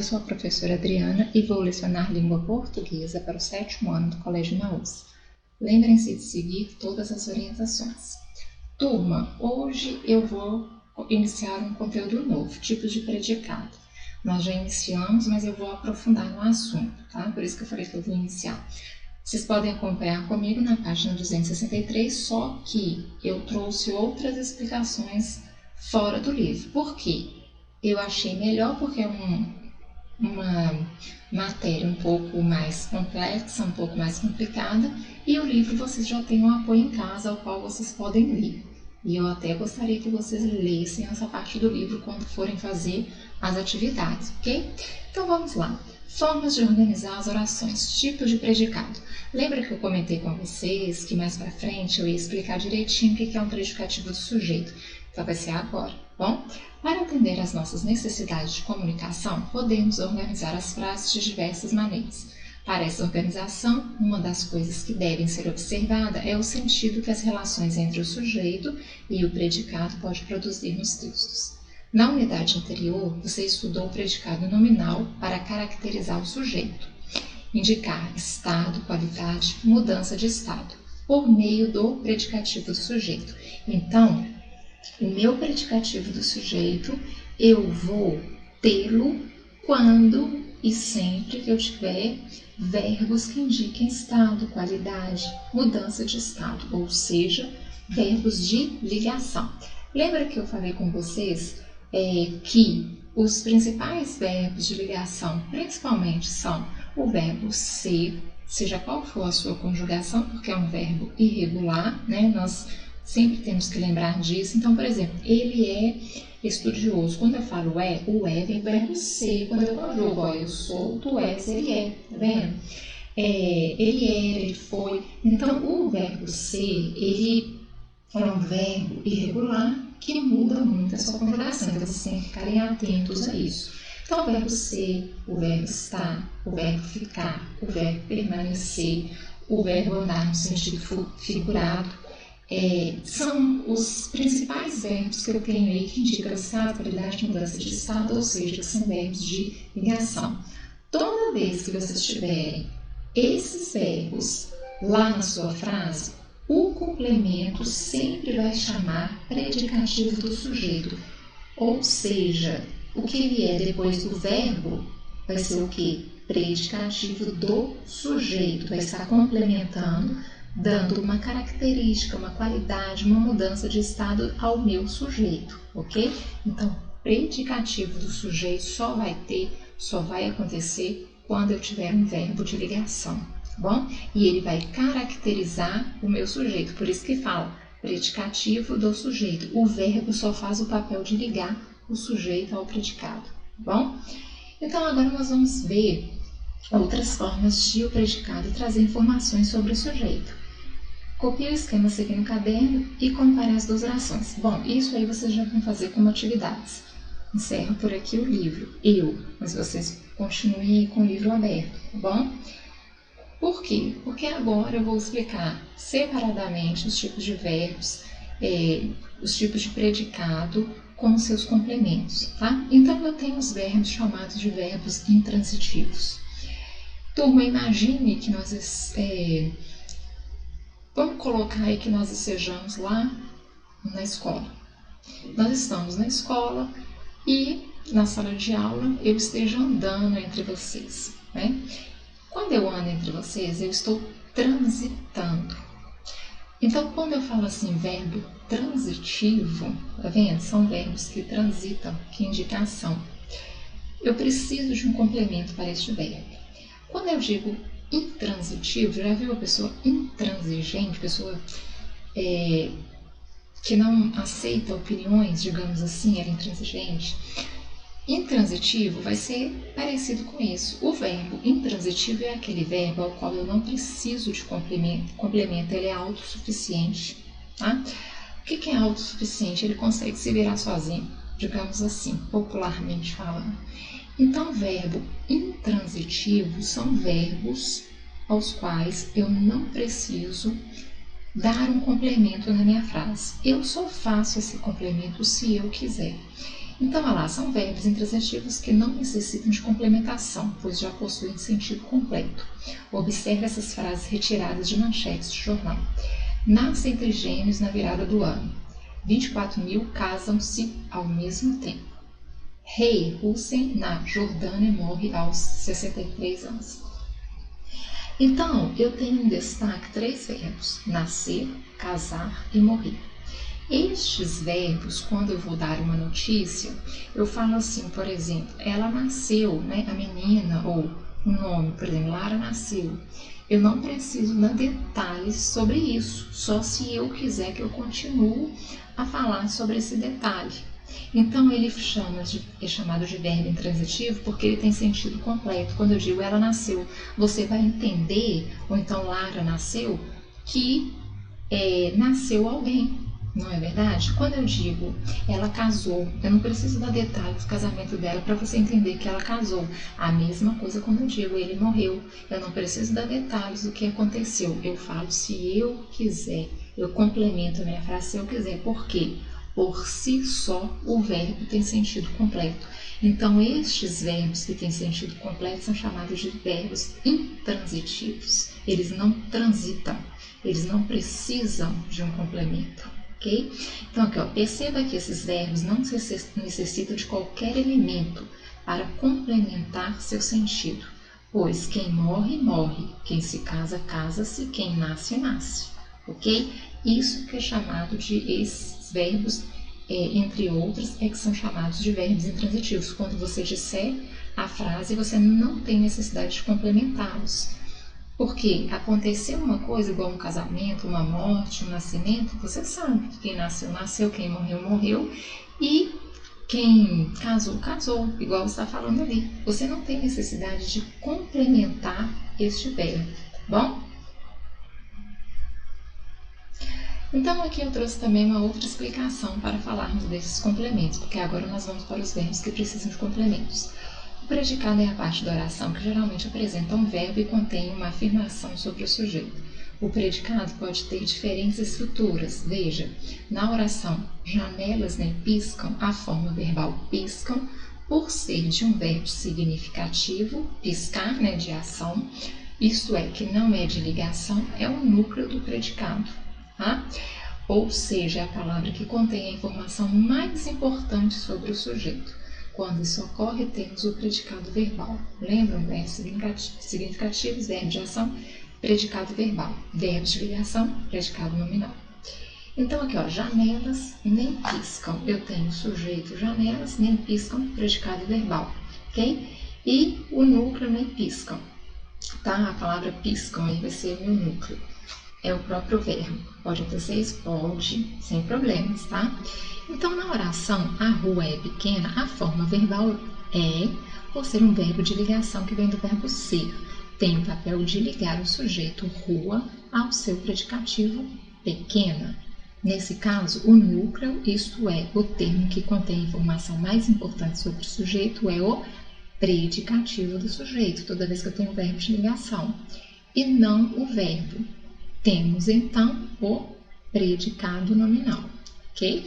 eu sou a professora Adriana e vou lecionar língua portuguesa para o 7º ano do Colégio Naus. Lembrem-se de seguir todas as orientações. Turma, hoje eu vou iniciar um conteúdo novo, tipos de predicado. Nós já iniciamos, mas eu vou aprofundar no assunto, tá? Por isso que eu falei que eu vou iniciar. Vocês podem acompanhar comigo na página 263, só que eu trouxe outras explicações fora do livro. Por quê? Eu achei melhor porque é uma matéria um pouco mais complexa, um pouco mais complicada, e o livro vocês já têm um apoio em casa ao qual vocês podem ler. E eu até gostaria que vocês lessem essa parte do livro quando forem fazer as atividades, ok? Então vamos lá. Formas de organizar as orações, tipos de predicado. Lembra que eu comentei com vocês que mais para frente eu ia explicar direitinho o que é um predicativo do sujeito? Então vai ser agora, bom? Para atender às nossas necessidades de comunicação, podemos organizar as frases de diversas maneiras. Para essa organização, uma das coisas que devem ser observada é o sentido que as relações entre o sujeito e o predicado pode produzir nos textos. Na unidade anterior, você estudou o predicado nominal para caracterizar o sujeito, indicar estado, qualidade, mudança de estado, por meio do predicativo do sujeito. Então, o meu predicativo do sujeito, eu vou tê-lo quando e sempre que eu tiver verbos que indiquem estado, qualidade, mudança de estado, ou seja, verbos de ligação. Lembra que eu falei com vocês que os principais verbos de ligação, principalmente, são o verbo ser, seja qual for a sua conjugação, porque é um verbo irregular, né? Nós sempre temos que lembrar disso. Então, por exemplo, ele é estudioso. Quando eu falo o é vem do verbo ser. Quando eu conjugo, eu sou, tu és, ele é. Tá vendo? Ele era, ele foi. Então, o verbo ser, ele é um verbo irregular que muda muito a sua conjugação. Então, vocês têm que ficarem atentos a isso. Então, o verbo ser, o verbo estar, o verbo ficar, o verbo permanecer, o verbo andar no sentido figurado, são os principais verbos que eu tenho aí que indicam estado, qualidade, mudança de estado, ou seja, que são verbos de ligação. Toda vez que vocês tiverem esses verbos lá na sua frase, o complemento sempre vai chamar predicativo do sujeito, ou seja, o que vier depois do verbo vai ser o quê? Predicativo do sujeito, vai estar complementando, dando uma característica, uma qualidade, uma mudança de estado ao meu sujeito, ok? Então, predicativo do sujeito só vai acontecer quando eu tiver um verbo de ligação, tá bom? E ele vai caracterizar o meu sujeito, por isso que fala predicativo do sujeito. O verbo só faz o papel de ligar o sujeito ao predicado, tá bom? Então, agora nós vamos ver outras formas de o predicado trazer informações sobre o sujeito. Copie o esquema a seguir no caderno e compare as duas orações. Bom, isso aí vocês já vão fazer como atividades. Encerro por aqui o livro, mas vocês continuem com o livro aberto, tá bom? Por quê? Porque agora eu vou explicar separadamente os tipos de verbos, os tipos de predicado com seus complementos, tá? Então, eu tenho os verbos chamados de verbos intransitivos. Turma, imagine que nós vamos colocar aí que nós estejamos lá na escola. Nós estamos na escola e na sala de aula eu esteja andando entre vocês, né? Quando eu ando entre vocês, eu estou transitando. Então, quando eu falo assim, verbo transitivo, tá vendo? São verbos que transitam, que indicam ação. Eu preciso de um complemento para este verbo. Quando eu digo intransitivo, já viu a pessoa intransigente, pessoa que não aceita opiniões, digamos assim, ela é intransigente? Intransitivo vai ser parecido com isso. O verbo intransitivo é aquele verbo ao qual eu não preciso de complemento, ele é autossuficiente, tá? O que é autossuficiente? Ele consegue se virar sozinho, digamos assim, popularmente falando. Então, verbo intransitivo são verbos aos quais eu não preciso dar um complemento na minha frase. Eu só faço esse complemento se eu quiser. Então, olha lá, são verbos intransitivos que não necessitam de complementação, pois já possuem sentido completo. Observe essas frases retiradas de manchetes de jornal. Nascem trigêmeos na virada do ano. 24 mil casam-se ao mesmo tempo. Rei Hussein, na Jordânia, morre aos 63 anos. Então, eu tenho em destaque 3 verbos: nascer, casar e morrer. Estes verbos, quando eu vou dar uma notícia, eu falo assim, por exemplo, ela nasceu, né, a menina, ou o nome, por exemplo, Lara nasceu. Eu não preciso dar detalhes sobre isso, só se eu quiser que eu continue a falar sobre esse detalhe. Então, ele é chamado de verbo intransitivo porque ele tem sentido completo. Quando eu digo ela nasceu, você vai entender, ou então Lara nasceu, que nasceu alguém. Não é verdade? Quando eu digo ela casou, eu não preciso dar detalhes do casamento dela para você entender que ela casou. A mesma coisa quando eu digo ele morreu, eu não preciso dar detalhes do que aconteceu. Eu falo se eu quiser, eu complemento a minha frase se eu quiser. Por quê? Por si só o verbo tem sentido completo. Então, estes verbos que têm sentido completo são chamados de verbos intransitivos. Eles não transitam, eles não precisam de um complemento. Okay? Então, aqui, ó, perceba que esses verbos não necessitam de qualquer elemento para complementar seu sentido, pois quem morre, morre, quem se casa, casa-se, quem nasce, nasce. Ok? Isso que é chamado de esses verbos, entre outros, que são chamados de verbos intransitivos. Quando você disser a frase, você não tem necessidade de complementá-los. Porque aconteceu uma coisa igual um casamento, uma morte, um nascimento, você sabe que quem nasceu, nasceu, quem morreu, morreu, e quem casou, casou, igual você está falando ali. Você não tem necessidade de complementar este verbo, tá bom? Então, aqui eu trouxe também uma outra explicação para falarmos desses complementos, porque agora nós vamos para os verbos que precisam de complementos. O predicado é a parte da oração que geralmente apresenta um verbo e contém uma afirmação sobre o sujeito. O predicado pode ter diferentes estruturas. Veja, na oração janelas nem piscam, a forma verbal piscam, por ser de um verbo significativo, piscar, né, de ação, isto é, que não é de ligação, é o núcleo do predicado. Tá? Ou seja, é a palavra que contém a informação mais importante sobre o sujeito. Quando isso ocorre, temos o predicado verbal. Lembram? Verbos significativos, verbo de ação, predicado verbal. Verbos de ligação, predicado nominal. Então, aqui, ó, janelas nem piscam. Eu tenho sujeito janelas, nem piscam, predicado verbal. Ok? E o núcleo nem piscam. Tá? A palavra piscam aí vai ser o meu núcleo. É o próprio verbo. Pode até ser isso? Pode, sem problemas, tá? Então, na oração, a rua é pequena, a forma verbal é, por ser um verbo de ligação que vem do verbo ser. Tem o papel de ligar o sujeito rua ao seu predicativo pequena. Nesse caso, o núcleo, isto é, o termo que contém a informação mais importante sobre o sujeito, é o predicativo do sujeito, toda vez que eu tenho o verbo de ligação, e não o verbo. Temos, então, o predicado nominal, ok?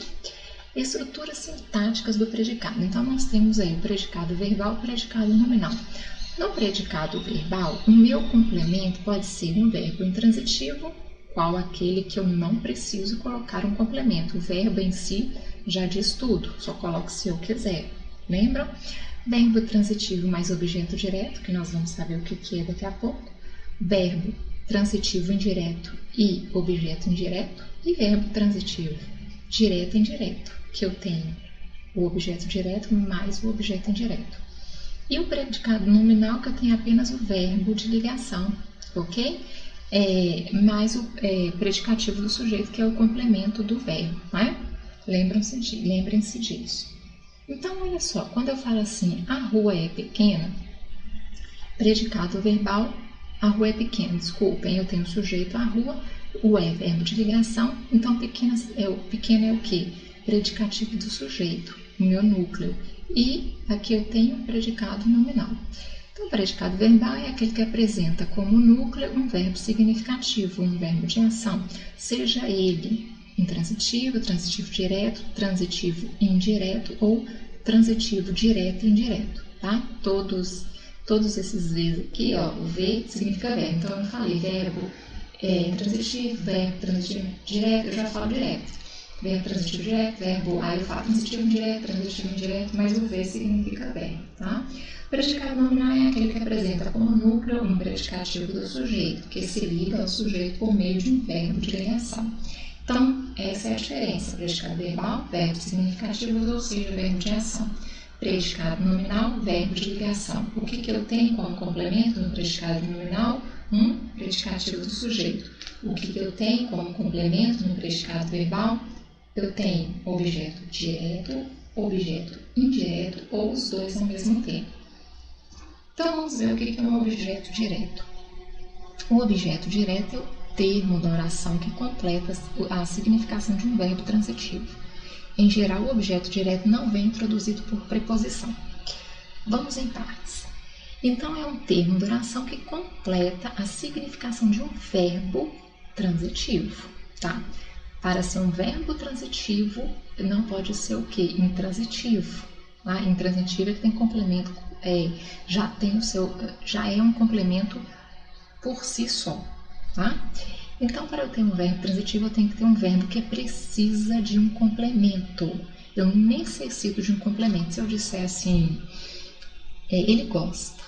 Estruturas sintáticas do predicado. Então, nós temos aí o predicado verbal e o predicado nominal. No predicado verbal, o meu complemento pode ser um verbo intransitivo, qual aquele que eu não preciso colocar um complemento. O verbo em si já diz tudo, só coloco se eu quiser. Lembram? Verbo transitivo mais objeto direto, que nós vamos saber o que é daqui a pouco. Verbo transitivo indireto e objeto indireto. E verbo transitivo direto e indireto, que eu tenho o objeto direto mais o objeto indireto. E o predicado nominal, que eu tenho apenas o verbo de ligação, ok? Mais o predicativo do sujeito, que é o complemento do verbo, né? Lembrem-se disso. Então, olha só, quando eu falo assim, a rua é pequena, predicado verbal, a rua é pequena, desculpem, eu tenho o sujeito a rua, o é verbo de ligação, então pequeno é o quê? Predicativo do sujeito, o meu núcleo. E aqui eu tenho o predicado nominal. Então, o predicado verbal é aquele que apresenta como núcleo um verbo significativo, um verbo de ação, seja ele intransitivo, transitivo direto, transitivo indireto ou transitivo direto e indireto, tá? Todos esses V's aqui, ó, o V significa verbo. Então, eu falei verbo intransitivo, verbo transitivo direto, eu já falo direto. Verbo transitivo direto, verbo, aí eu falo transitivo indireto, mas o V significa verbo, tá? Predicado nominal é aquele que apresenta como núcleo um predicativo do sujeito, que se liga ao sujeito por meio de um verbo de ligação. Então, essa é a diferença. Predicado verbal, verbo significativo, ou seja, verbo de ação. Predicado nominal, verbo de ligação. O que eu tenho como complemento no predicado nominal? Um predicativo do sujeito. O que eu tenho como complemento no predicado verbal? Eu tenho objeto direto, objeto indireto, ou os dois ao mesmo tempo. Então, vamos ver o que é um objeto direto. O objeto direto é o termo da oração que completa a significação de um verbo transitivo. Em geral, o objeto direto não vem introduzido por preposição. Vamos em partes. Então, é um termo de oração que completa a significação de um verbo transitivo, tá? Para ser um verbo transitivo, não pode ser o quê? Intransitivo. Tá? Intransitivo é que tem complemento, já é um complemento por si só, tá? Então, para eu ter um verbo transitivo, eu tenho que ter um verbo que precisa de um complemento. Eu necessito de um complemento. Se eu disser assim, ele gosta.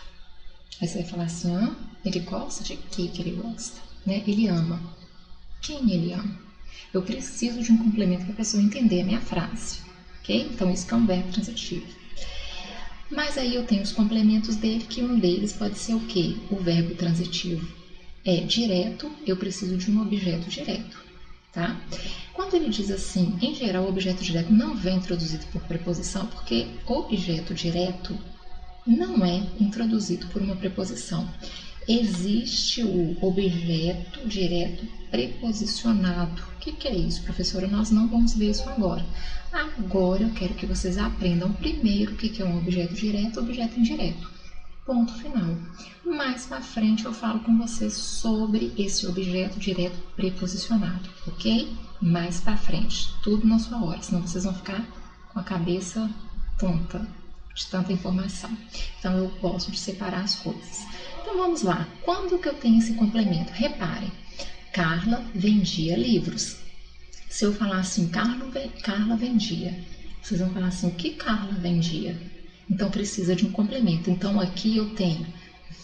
Aí você vai falar assim, ele gosta de que ele gosta? Né? Ele ama. Quem ele ama? Eu preciso de um complemento para a pessoa entender a minha frase, ok? Então, isso que é um verbo transitivo. Mas aí eu tenho os complementos dele, que um deles pode ser o quê? O verbo transitivo é direto, eu preciso de um objeto direto, tá? Quando ele diz assim, em geral, o objeto direto não vem introduzido por preposição, porque objeto direto não é introduzido por uma preposição. Existe o objeto direto preposicionado. O que é isso, professora? Nós não vamos ver isso agora. Agora eu quero que vocês aprendam primeiro o que é um objeto direto e objeto indireto. Ponto final. Mais para frente eu falo com vocês sobre esse objeto direto preposicionado, ok? Mais para frente, tudo na sua hora, senão vocês vão ficar com a cabeça tonta de tanta informação. Então eu gosto de separar as coisas. Então vamos lá. Quando que eu tenho esse complemento? Reparem, Carla vendia livros. Se eu falar assim, Carla vendia, vocês vão falar assim, o que Carla vendia? Então, precisa de um complemento. Então, aqui eu tenho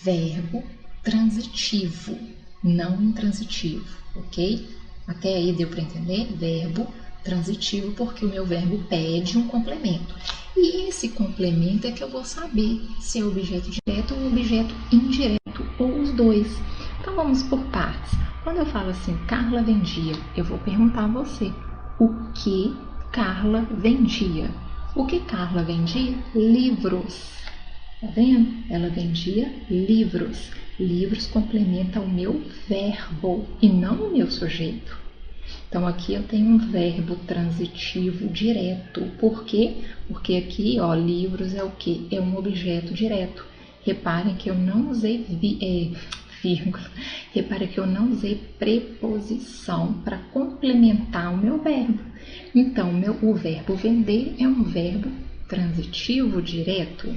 verbo transitivo, não intransitivo, ok? Até aí deu para entender? Verbo transitivo, porque o meu verbo pede um complemento. E esse complemento é que eu vou saber se é objeto direto ou objeto indireto, ou os dois. Então, vamos por partes. Quando eu falo assim, Carla vendia, eu vou perguntar a você, o que Carla vendia? O que Carla vendia? Livros. Tá vendo? Ela vendia livros. Livros complementa o meu verbo e não o meu sujeito. Então, aqui eu tenho um verbo transitivo direto. Por quê? Porque aqui, ó, livros é o quê? É um objeto direto. Reparem que eu não usei vírgula. Reparem que eu não usei preposição para complementar o meu verbo. Então, o verbo vender é um verbo transitivo direto.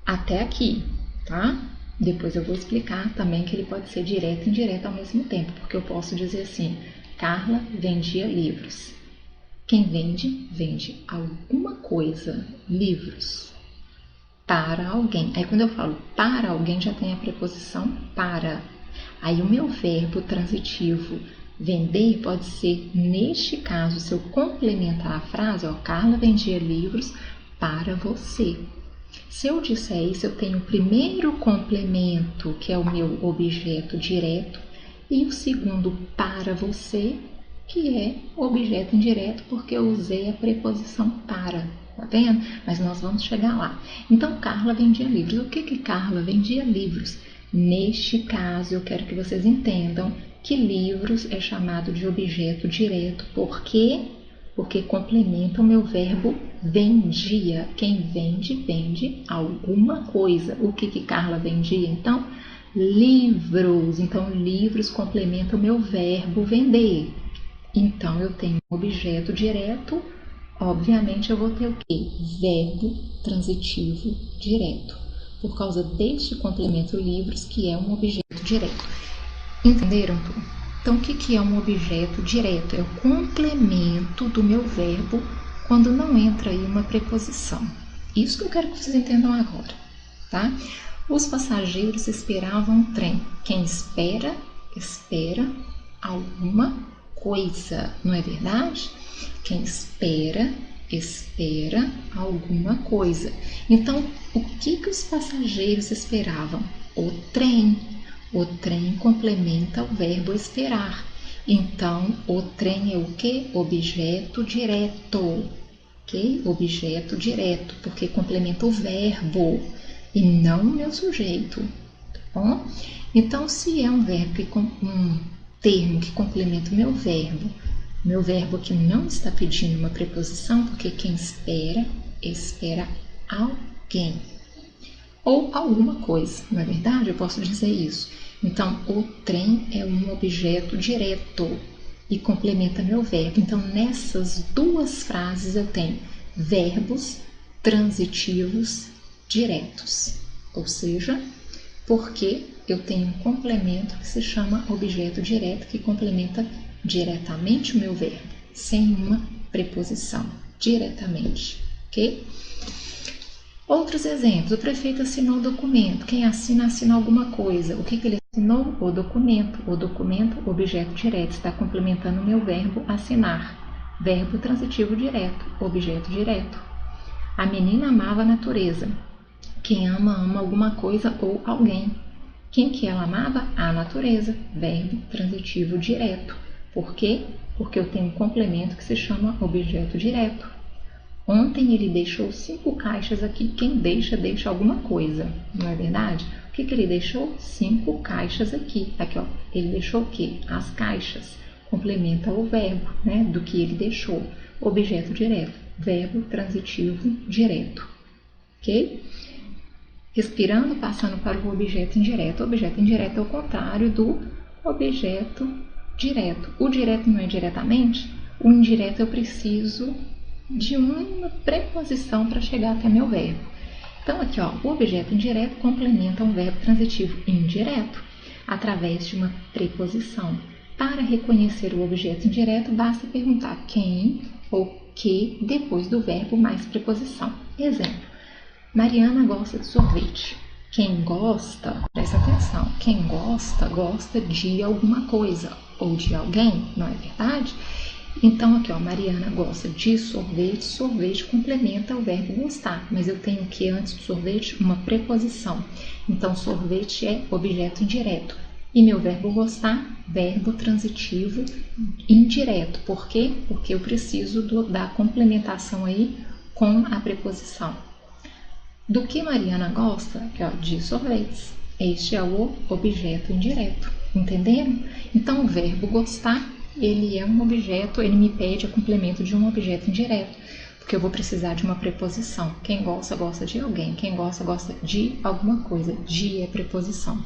Até aqui, tá? Depois eu vou explicar também que ele pode ser direto e indireto ao mesmo tempo, porque eu posso dizer assim, Carla vendia livros. Quem vende, vende alguma coisa, livros, para alguém. Aí quando eu falo para alguém, já tem a preposição para. Aí o meu verbo transitivo vender pode ser, neste caso, se eu complementar a frase, ó, Carla vendia livros para você. Se eu disser isso, eu tenho o primeiro complemento, que é o meu objeto direto, e o segundo para você, que é objeto indireto, porque eu usei a preposição para. Tá vendo? Mas nós vamos chegar lá. Então, Carla vendia livros. O que Carla vendia? Livros. Neste caso, eu quero que vocês entendam que livros é chamado de objeto direto. Por quê? Porque complementa o meu verbo vendia. Quem vende, vende alguma coisa. O que Carla vendia, então? Livros. Então, livros complementa o meu verbo vender. Então, eu tenho um objeto direto, obviamente eu vou ter o quê? Verbo transitivo direto, por causa deste complemento livros, que é um objeto direto. Entenderam, turma? Então, o que é um objeto direto? É o complemento do meu verbo quando não entra aí uma preposição. Isso que eu quero que vocês entendam agora, tá? Os passageiros esperavam um trem. Quem espera, espera alguma coisa, não é verdade? Quem espera, espera alguma coisa. Então, o que os passageiros esperavam? O trem. O trem complementa o verbo esperar. Então, o trem é o quê? Objeto direto. Ok? Objeto direto, porque complementa o verbo e não o meu sujeito. Tá bom? Então, se é um termo que complementa o meu verbo aqui não está pedindo uma preposição, porque quem espera, espera alguém. Ou alguma coisa, não é verdade? Eu posso dizer isso. Então, o trem é um objeto direto e complementa meu verbo. Então, nessas duas frases eu tenho verbos transitivos diretos. Ou seja, porque eu tenho um complemento que se chama objeto direto, que complementa diretamente o meu verbo, sem uma preposição, diretamente, ok? Outros exemplos. O prefeito assinou o documento. Quem assina, assina alguma coisa. O que ele assinou? O documento. O documento, objeto direto, está complementando o meu verbo assinar. Verbo transitivo direto, objeto direto. A menina amava a natureza. Quem ama, ama alguma coisa ou alguém. Quem que ela amava? A natureza. Verbo transitivo direto. Por quê? Porque eu tenho um complemento que se chama objeto direto. Ontem ele deixou 5 caixas aqui. Quem deixa, deixa alguma coisa, não é verdade? O que ele deixou? 5 caixas aqui. Aqui, ó, ele deixou o quê? As caixas. Complementa o verbo, né, do que ele deixou. Objeto direto. Verbo transitivo direto. Ok? Respirando, passando para o objeto indireto. O objeto indireto é o contrário do objeto direto. O direto não é diretamente. O indireto eu preciso de uma preposição para chegar até meu verbo. Então, aqui, ó, o objeto indireto complementa um verbo transitivo indireto através de uma preposição. Para reconhecer o objeto indireto, basta perguntar quem ou que depois do verbo mais preposição. Exemplo: Mariana gosta de sorvete. Quem gosta, presta atenção, quem gosta, gosta de alguma coisa ou de alguém, não é verdade? Então, aqui, ó, Mariana gosta de sorvete. Sorvete complementa o verbo gostar, mas eu tenho que antes do sorvete uma preposição. Então, sorvete é objeto indireto. E meu verbo gostar, verbo transitivo indireto. Por quê? Porque eu preciso da complementação aí com a preposição. Do que Mariana gosta? Aqui, ó, de sorvetes. Este é o objeto indireto. Entenderam? Então, o verbo gostar, ele é um objeto, ele me pede o complemento de um objeto indireto, porque eu vou precisar de uma preposição. Quem gosta, gosta de alguém. Quem gosta, gosta de alguma coisa. De é preposição.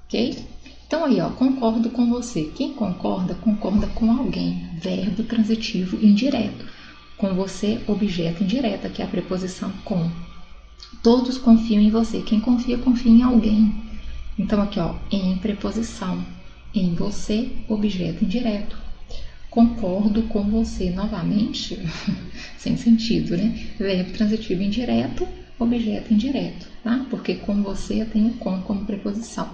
Ok? Então, aí, ó, concordo com você. Quem concorda, concorda com alguém. Verbo transitivo indireto. Com você, objeto indireto, que é a preposição com. Todos confiam em você. Quem confia, confia em alguém. Então, aqui, ó, em preposição. Em você, objeto indireto. Concordo com você novamente, sem sentido, né? Verbo transitivo indireto, objeto indireto, tá? Porque com você eu tenho com como preposição.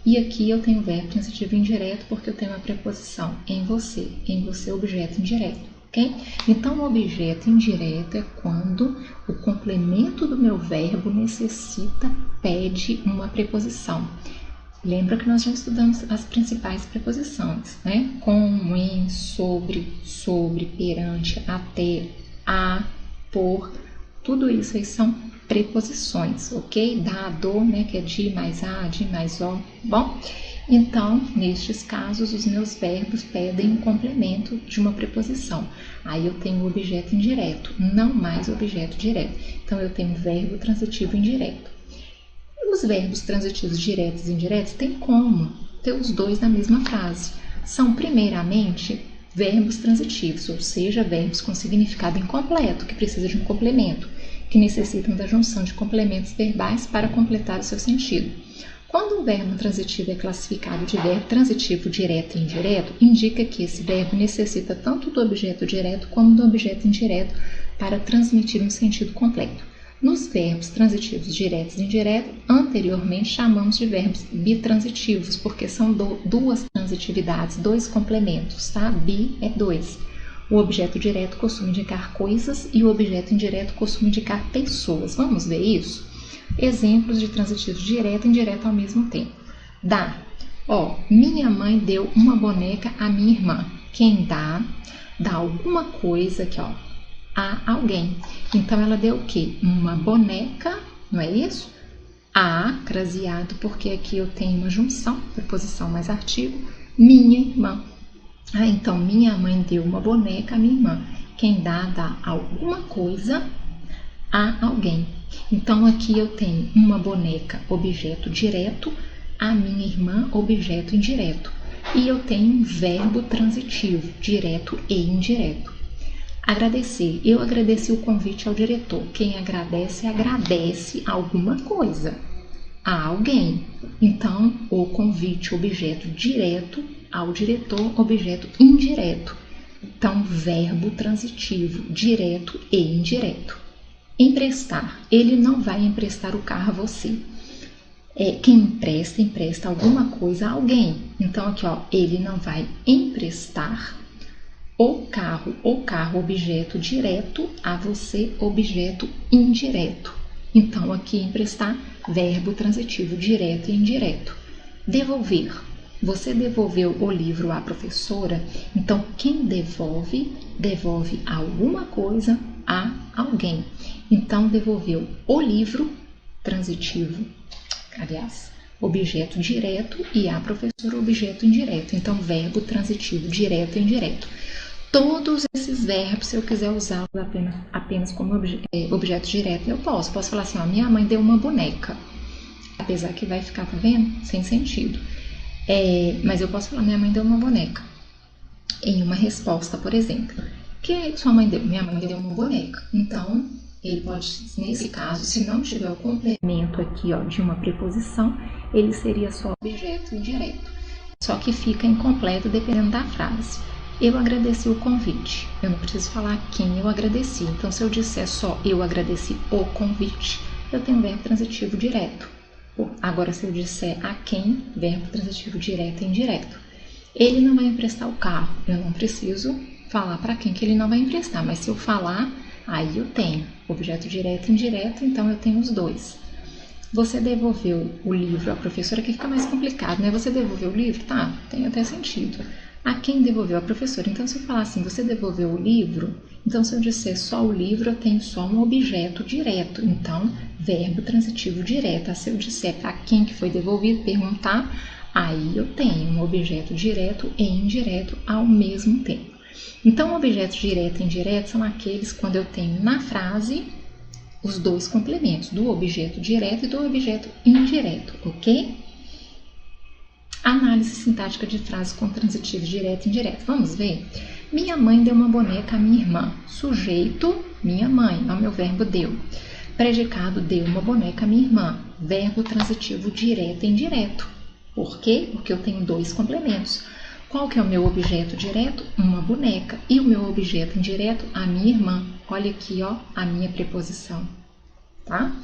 E aqui eu tenho verbo transitivo indireto porque eu tenho uma preposição em você objeto indireto, ok? Então, o objeto indireto é quando o complemento do meu verbo pede uma preposição. Lembra que nós já estudamos as principais preposições, né? Com, em, sobre, perante, até, a, por. Tudo isso aí são preposições, ok? Dado, né? Que é de mais a, de mais o. Bom, então, nestes casos, os meus verbos pedem um complemento de uma preposição. Aí eu tenho o objeto indireto, não mais o objeto direto. Então, eu tenho verbo transitivo indireto. Os verbos transitivos diretos e indiretos tem como ter os dois na mesma frase. São, primeiramente, Verbos transitivos, ou seja, verbos com significado incompleto, que precisam de um complemento, que necessitam da junção de complementos verbais para completar o seu sentido. Quando um verbo transitivo é classificado de verbo transitivo direto e indireto, indica que esse verbo necessita tanto do objeto direto como do objeto indireto para transmitir um sentido completo. Nos verbos transitivos diretos e indiretos, anteriormente chamamos de verbos bitransitivos, porque são duas transitividades, dois complementos, tá? Bi é dois. O objeto direto costuma indicar coisas e o objeto indireto costuma indicar pessoas. Vamos ver isso? Exemplos de transitivos direto e indireto ao mesmo tempo. Dá. Minha mãe deu uma boneca à minha irmã. Quem dá alguma coisa aqui, a alguém. Então, ela deu o quê? Uma boneca, não é isso? A, craseado, porque aqui eu tenho uma junção, preposição mais artigo, minha irmã. Então, minha mãe deu uma boneca à minha irmã. Quem dá alguma coisa a alguém. Então, aqui eu tenho uma boneca, objeto direto, a minha irmã, objeto indireto. E eu tenho um verbo transitivo, direto e indireto. Agradecer. Eu agradeci o convite ao diretor. Quem agradece alguma coisa a alguém. Então, o convite, objeto direto, ao diretor, objeto indireto. Então, verbo transitivo, direto e indireto. Emprestar. Ele não vai emprestar o carro a você. Quem empresta alguma coisa a alguém. Então, aqui, ele não vai emprestar o carro, objeto direto, a você, objeto indireto. Então, aqui, emprestar, verbo transitivo direto e indireto. Devolver. Você devolveu o livro à professora, então quem devolve alguma coisa a alguém. Então, devolveu o livro, transitivo, objeto direto, e a professora, objeto indireto. Então, verbo transitivo direto e indireto. Todos esses verbos, se eu quiser usá-los apenas como objeto direto, eu posso. Posso falar assim, minha mãe deu uma boneca. Apesar que vai ficar, tá vendo? Sem sentido. Mas eu posso falar, minha mãe deu uma boneca. Em uma resposta, por exemplo. Que sua mãe deu? Minha mãe deu uma boneca. Então, ele pode, nesse caso, se não tiver o complemento aqui, de uma preposição, ele seria só objeto indireto. Só que fica incompleto dependendo da frase. Eu agradeci o convite. Eu não preciso falar quem eu agradeci. Então, se eu disser só eu agradeci o convite, eu tenho verbo transitivo direto. Agora, se eu disser a quem, verbo transitivo direto e indireto. Ele não vai emprestar o carro. Eu não preciso falar para quem que ele não vai emprestar. Mas se eu falar, aí eu tenho objeto direto e indireto, então eu tenho os dois. Você devolveu o livro à professora, que fica mais complicado, né? Você devolveu o livro? Tá, tem até sentido. A quem devolveu? A professora. Então, se eu falar assim, você devolveu o livro, então se eu disser só o livro, eu tenho só um objeto direto. Então, verbo transitivo direto. Se eu disser para quem que foi devolvido, perguntar, aí eu tenho um objeto direto e indireto ao mesmo tempo. Então, objetos direto e indireto são aqueles quando eu tenho na frase os dois complementos, do objeto direto e do objeto indireto, ok? Análise sintática de frases com transitivo direto e indireto. Vamos ver? Minha mãe deu uma boneca à minha irmã. Sujeito, minha mãe, é o meu verbo deu. Predicado, deu uma boneca à minha irmã. Verbo transitivo direto e indireto. Por quê? Porque eu tenho dois complementos. Qual que é o meu objeto direto? Uma boneca. E o meu objeto indireto? A minha irmã. Olha aqui, a minha preposição. Tá?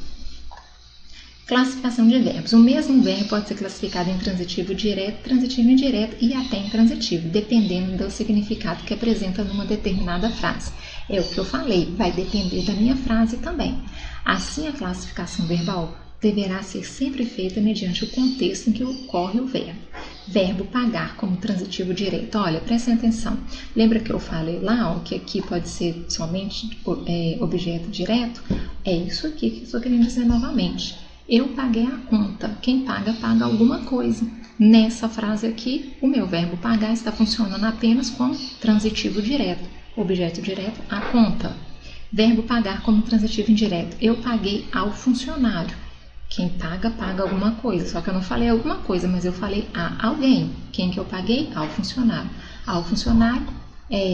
Classificação de verbos. O mesmo verbo pode ser classificado em transitivo direto, transitivo indireto e até intransitivo, dependendo do significado que apresenta numa determinada frase. É o que eu falei, vai depender da minha frase também. Assim, a classificação verbal deverá ser sempre feita mediante o contexto em que ocorre o verbo. Verbo pagar como transitivo direto. Olha, prestem atenção. Lembra que eu falei lá, que aqui pode ser somente objeto direto? É isso aqui que eu estou querendo dizer novamente. Eu paguei a conta. Quem paga, paga alguma coisa. Nessa frase aqui, o meu verbo pagar está funcionando apenas com transitivo direto. Objeto direto, a conta. Verbo pagar como transitivo indireto. Eu paguei ao funcionário. Quem paga, paga alguma coisa. Só que eu não falei alguma coisa, mas eu falei a alguém. Quem que eu paguei? Ao funcionário. Ao funcionário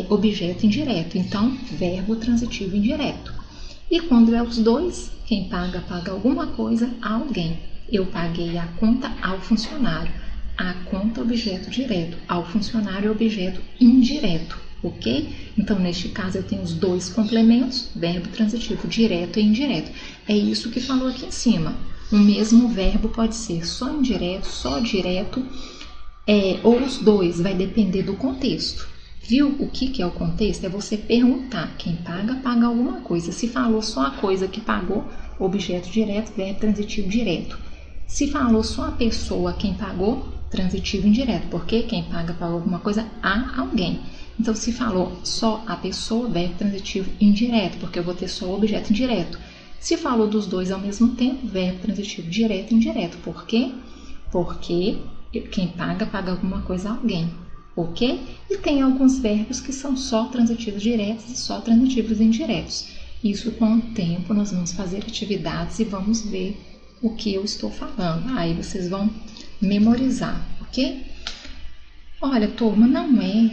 objeto indireto, então verbo transitivo indireto. E quando é os dois, quem paga, paga alguma coisa a alguém. Eu paguei a conta ao funcionário. A conta, objeto direto. Ao funcionário, objeto indireto. Ok? Então, neste caso, eu tenho os dois complementos, verbo transitivo direto e indireto. É isso que falou aqui em cima. O mesmo verbo pode ser só indireto, só direto, ou os dois, vai depender do contexto. Viu o que é o contexto? É você perguntar. Quem paga, paga alguma coisa. Se falou só a coisa que pagou, objeto direto, verbo transitivo direto. Se falou só a pessoa quem pagou, transitivo indireto, porque quem paga pagou alguma coisa a alguém. Então, se falou só a pessoa, verbo transitivo indireto, porque eu vou ter só o objeto indireto. Se falou dos dois ao mesmo tempo, verbo transitivo direto e indireto. Por quê? Porque quem paga, paga alguma coisa a alguém. Ok? E tem alguns verbos que são só transitivos diretos e só transitivos indiretos. Isso, com o tempo, nós vamos fazer atividades e vamos ver o que eu estou falando. Aí vocês vão memorizar, ok? Olha, turma, não é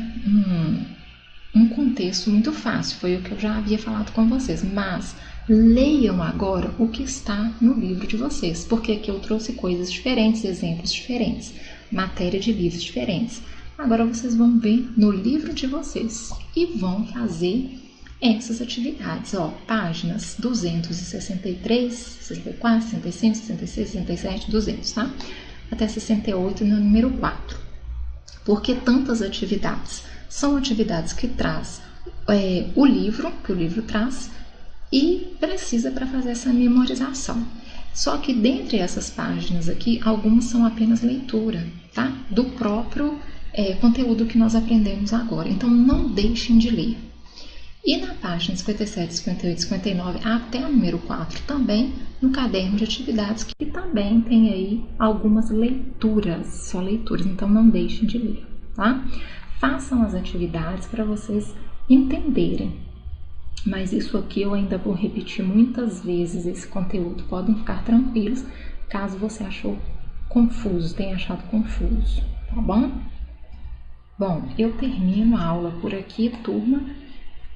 um contexto muito fácil, foi o que eu já havia falado com vocês, mas leiam agora o que está no livro de vocês, porque aqui eu trouxe coisas diferentes, exemplos diferentes, matéria de livros diferentes. Agora vocês vão ver no livro de vocês e vão fazer essas atividades, ó, páginas 263, 64, 65, 66, 67, 200, tá? Até 68 no número 4. Por que tantas atividades? São atividades que traz o livro, que o livro traz, e precisa para fazer essa memorização. Só que dentre essas páginas aqui, algumas são apenas leitura, tá? Do próprio conteúdo que nós aprendemos agora. Então, não deixem de ler. E na página 57, 58, 59 até o número 4 também, no caderno de atividades, que também tem aí algumas leituras, só leituras, então não deixem de ler, tá? Façam as atividades para vocês entenderem. Mas isso aqui eu ainda vou repetir muitas vezes esse conteúdo, podem ficar tranquilos caso você achou confuso, tenha achado confuso, tá bom? Bom, eu termino a aula por aqui, turma.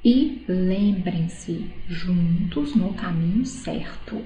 E lembrem-se, juntos no caminho certo.